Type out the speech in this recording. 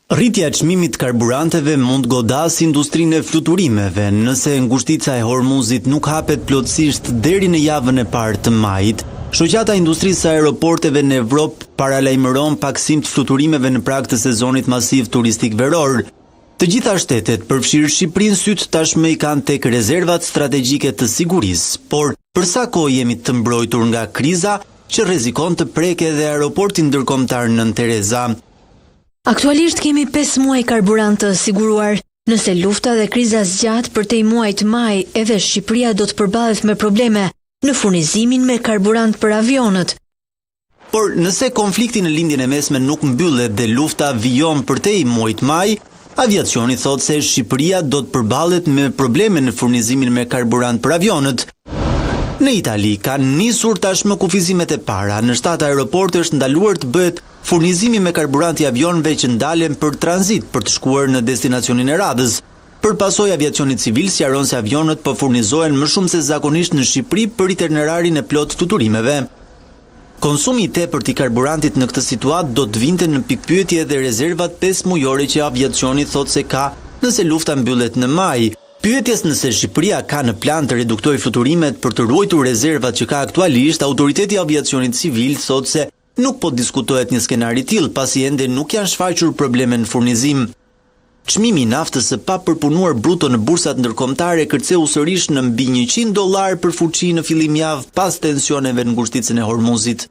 Rritja e çmimit të karburanteve mund godasë industrinë e fluturimeve, nëse ngushtica e Hormuzit nuk hapet plotësisht deri në javën e parë të majit. Shoqata e Industrisë së Aeroporteve në Evropë paralajmëron paksim të fluturimeve në prag të sezonit masiv turistik veror. Të gjitha shtetet, përfshirë Shqipërinë, syt tashmë i kanë tek rezervat strategjike të sigurisë, por për sa kohë jemi të mbrojtur nga kriza që rrezikon të prekë edhe aeroportin ndërkombëtar Nën Tereza. Aktualisht kemi 5 muaj karburant të siguruar. Nëse lufta dhe kriza zgjat përtej muajit maj, edhe Shqipëria do të përballet me probleme në furnizimin me karburant për avionët. Por nëse konflikti në lindjen e mesme nuk mbyllet dhe lufta vijon përtej muajit maj, aviacioni thot se Shqipëria do të përballet me probleme në furnizimin me karburant për avionët. Në Itali kanë nisur tashmë kufizimet e para. Në 7 aeroporte është ndaluar të bëhet furnizimi me karburant i avionëve që ndalen për tranzit për të shkuar në destinacionin e radhës. Për pasojë, aviacioni civil sqaron se avionët po furnizohen më shumë se zakonisht në Shqipëri për iterionerarin e plot fluturimeve. Konsumi i tepërt i karburantit në këtë situatë do të vinte në pikpyetje dhe rezervat 5 mujore që aviacioni thot se ka nëse lufta mbyllet në maj. Pyetjes nëse Shqipëria ka në plan të reduktojë fluturimet për të ruajtur rezervat që ka aktualisht, autoriteti i aviacionit civil thot se nuk po diskutohet një skenar i tillë, pasi ende nuk janë shfaqur probleme në furnizim. Çmimi i naftës së papërpunuar bruto në bursat ndërkombëtare kërceu sërish në mbi $100 për fuqi në fillim javë pas tensioneve në ngushticën e Hormuzit.